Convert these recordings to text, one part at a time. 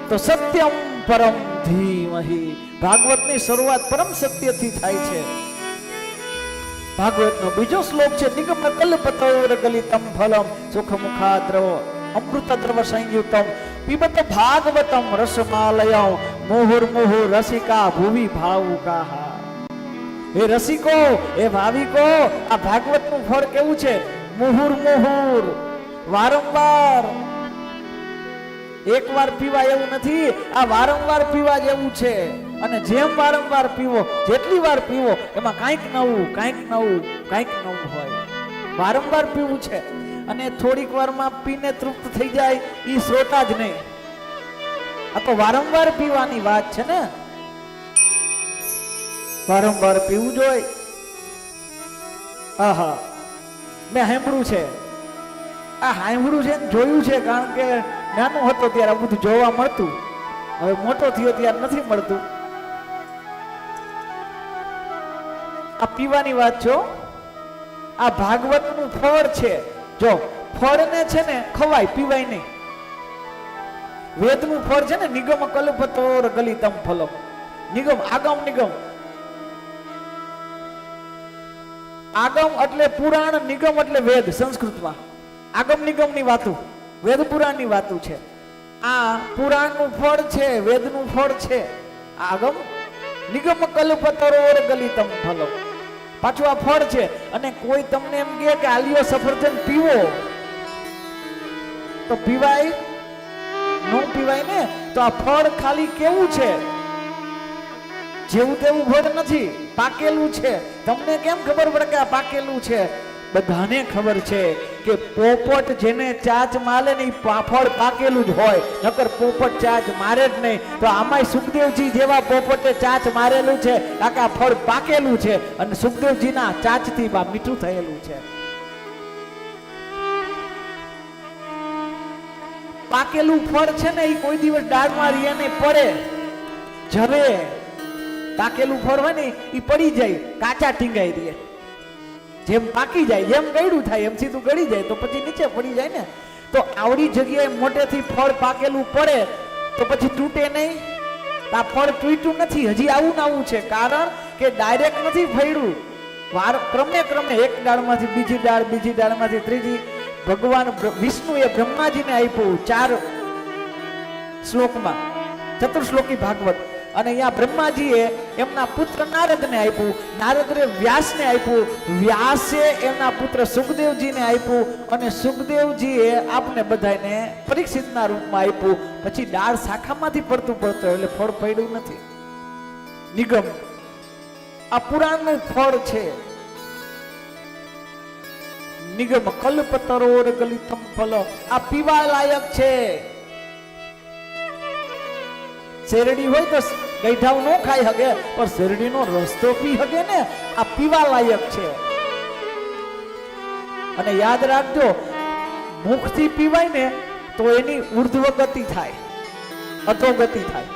તો સત્યમ પરમ ધીમહિ, ભાગવતની શરૂઆત પરમ સત્યથી થાય છે. ભાગવતનો બીજો શ્લોક છે નિગમ કલ્પતોર ગલિતમ ફલમ સુખ મુખાદ્રવ અમૃતદ્રવ સંયુતમ પીબત ભાગવતમ રસમાલયમ મુહુર્મુહુ રસિકા ભુવિ ભાવુકાહ. હે રસિકો, હે ભાવિકો, આ ભાગવતનું ફળ કેવું છે? મુહુર્મુહુર, વારંવાર. એકવાર પીવા એવું નથી, આ વારંવાર પીવા જેવું છે. અને જેમ વારંવાર પીવો, જેટલી વાર પીવો એમાં કાંઈક નવું કાંઈક નવું કાંઈક નવું હોય. વારંવાર પીવું છે. અને થોડીક વારમાં પીને તૃપ્ત થઈ જાય એ શ્રોતા જ નહીં, આ તો વારંવાર પીવાની વાત છે ને. વારંવાર પીવું જોઈએ. આહા, મેં સાંભળ્યું છે, આ સાંભળ્યું છે જોયું છે, કારણ કે નાનો હતો ત્યારે આ બધું જોવા મળતું. હવે મોટો થયો ત્યારે નથી મળતું. આ પીવાની વાત છો. આ ભાગવતનું ફળ છે. જો ફળને છે ને ખવાય, પીવાય નહીં. વેદનું ફળ છે ને નિગમ કલ્પતોર ગલિતમ ફલમ. નિગમ, આગમ નિગમ. આગમ એટલે પુરાણ, નિગમ એટલે વેદ. સંસ્કૃતમાં આગમ નિગમ ની વાતું, વેદ પુરાણ ની વાતું છે. આ પુરાણ નું ફળ છે, વેદ નું ફળ છે. આગમ નિગમ કલ્પતરોર ગલિતમ ફલમ. પાછું આ ફળ છે. અને કોઈ તમને એમ કહે કે આલિયો સફરજન પીવો, તો પીવાય? ન પીવાય ને. તો આ ફળ ખાલી કેવું છે? જેવું તેવું ફળ નથી, પાકેલું છે. તમને કેમ ખબર પડે કે આ પાકેલું છે? બધાને ખબર છે કે પોપટ જેને ચાચ મારે ને ફળ પાકેલું જ હોય, નકર પોપટ ચાચ મારે જ નહીં. તો આમાંય સુખદેવજી જેવા પોપટે ચાચ મારેલું છે, આ ફળ પાકેલું છે. અને સુખદેવજીના ચાચથી મીઠું થયેલું છે. પાકેલું ફળ છે ને એ કોઈ દિવસ ડાળમાં રીએ નહીં, પડે જરે. પાકેલું ફળ હોય ને એ પડી જાય, કાચા ટીંગાઈ દે. જેમ પાકી જાય, જેમ ગળ્યું થાય એમ સીધું ગળી જાય, તો પછી નીચે પડી જાય ને. તો આવડી જગ્યાએ મોટેથી ફળ પાકેલું પડે તો પછી તૂટે નહીં. આ ફળ તૂટ્યું નથી, હજી આવું ને આવું છે. કારણ કે ડાયરેક્ટ નથી ફળ્યું, ક્રમે ક્રમે એક ડાળમાંથી બીજી ડાળ, બીજી ડાળમાંથી ત્રીજી. ભગવાન વિષ્ણુએ બ્રહ્માજીને આપ્યું 4 શ્લોકમાં, ચતુર્શ્લોકી ભાગવત. અને અહીંયા બ્રહ્માજીએ એમના પુત્ર નારદને આપ્યું, નારદે વ્યાસને આપ્યું, વ્યાસે એમના પુત્ર સુખદેવજીને આપ્યું, અને સુખદેવજીએ આપને બધાને પરીક્ષિતના રૂપમાં આપ્યું. પછી ડાળ શાખામાંથી પડતું એટલે ફળ પડ્યું નથી. નિગમ આ પુરાણનું ફળ છે. નિગમ કલ્પતરોર ગલિતમ ફલ, આ પીવા લાયક છે. શેરડી હોય તો ગઈઢાવ ન ખાઈ શકે, પણ શેરડીનો રસ તો પી શકે ને. આ પીવા લાયક છે. અને યાદ રાખજો, મુખથી પીવાય ને તો એની ઉર્ધ્વ ગતિ થાય, અધોગતિ થાય.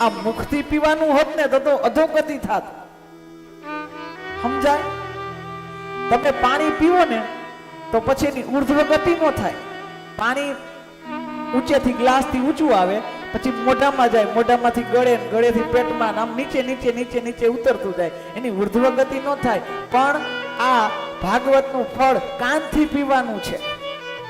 આ મુખથી પીવાનું હોત ને તો અધોગતિ થાત. સમજાય? તમે પાણી પીવો ને તો પછી એની ઉર્ધ્વ ગતિ ન થાય. પાણી ઊંચેથી ગ્લાસથી ઊંચું આવે, પછી મોઢામાં જાય, મોઢામાંથી ગળે, ગળેથી પેટમાં, આમ નીચે નીચે નીચે નીચે ઉતરતું જાય. એની ઉર્ધ્વ ગતિ ન થાય. પણ આ ભાગવતનું ફળ કાનથી પીવાનું છે.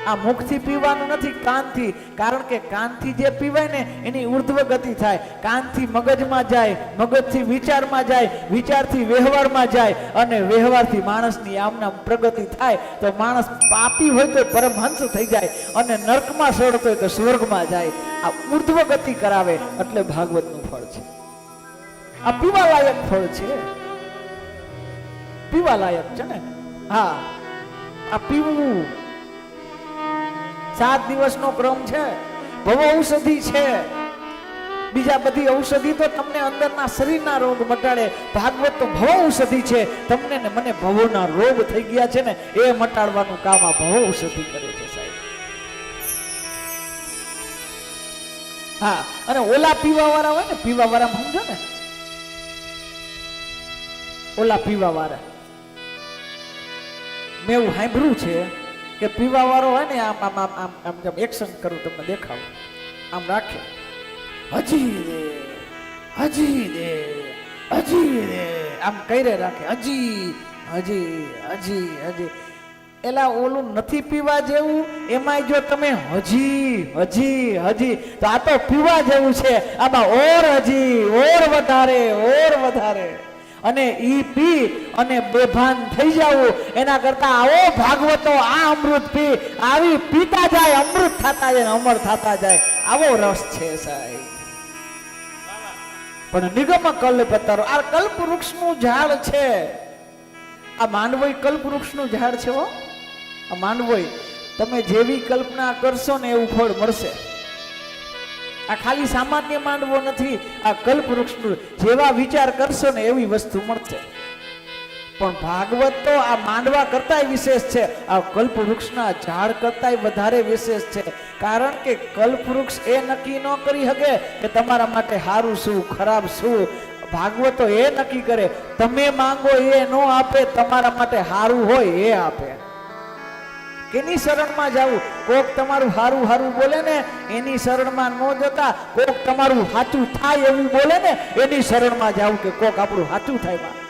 આ મુખથી પીવાનું નથી, કાનથી. કારણ કે કાનથી જે પીવાય ને એની ઉર્ધ્વ ગતિ થાય. કાનથી મગજમાં જાય, મગજથી વિચારમાં જાય, વિચારથી વ્યવહારમાં જાય, અને વ્યવહારથી માણસની આમના પ્રગતિ થાય. તો માણસ પાપી હોય તો પરમહંસ થઈ જાય, અને નરકમાં સડતો હોય તો સ્વર્ગમાં જાય. આ ઉર્ધ્વ ગતિ કરાવે. એટલે ભાગવતનું ફળ છે. આ પીવા લાયક ફળ છે. પીવા લાયક છે ને. હા, આ પીવું 7 દિવસનો ક્રમ છે. ભવ ઔષધિ છે. બીજા બધી ઔષધિ તો તમને અંદરના શરીરના રોગ મટાડે. ભાગવત તો ભવ ઔષધિ છે. તમને ને મને ભવોના રોગ થઈ ગયા છે ને એ મટાડવાનું કામ આ ભવ ઔષધિ કરે છે સાહેબ. હા, અને ઓલા પીવા વાળા હોય ને, પીવા વાળા સમજો ને, ઓલા પીવા વાળા, મેં એવું સાંભળ્યું છે કે પીવા વાળો હોય ને, આમ આમ આમ આમ આમ એક્શન કરું તમને દેખાવું, આમ રાખે હજી રે, હજી રે, હજી રે, આમ કરે રાખે, હજી હજી હજી હજી. એલા ઓલું નથી પીવા જેવું, એમાંય જો તમે હજી હજી હજી, તો આ તો પીવા જેવું છે. આમાં ઓર હજી, ઓર વધારે, ઓર વધારે. અને ઈ પી અને બેભાન થઈ જાવું એના કરતા આવો ભાગવતો આ અમૃત પી, આવી પીતા જાય, અમૃત થતા જાય, અમર થતા જાય. આવો રસ છે સાહેબ. પણ નિગમ કલ્પતરો, આ કલ્પ વૃક્ષનું ઝાડ છે. આ માંડવોય કલ્પ વૃક્ષનું ઝાડ છે હો. આ માંડવોય તમે જેવી કલ્પના કરશો ને એવું ફળ મળશે. આ ખાલી સામાન્ય માંડવો નથી, આ કલ્પ વૃક્ષનું જેવા વિચાર કરશો ને એવી વસ્તુ મળશે. પણ ભાગવત તો આ માંડવા કરતાંય વિશેષ છે, આ કલ્પ વૃક્ષના ઝાડ કરતાંય વધારે વિશેષ છે. કારણ કે કલ્પ વૃક્ષ એ નક્કી ન કરી શકે કે તમારા માટે સારું શું ખરાબ શું. ભાગવતો એ નક્કી કરે, તમે માંગો એ ન આપે, તમારા માટે સારું હોય એ આપે. કેની શરણમાં જાવું? કોક તમારું હારું હારું બોલે ને એની શરણમાં ન જતા, કોક તમારું સાચું થાય એવું બોલે ને એની શરણમાં જાવું, કે કોક આપણું સાચું થાય.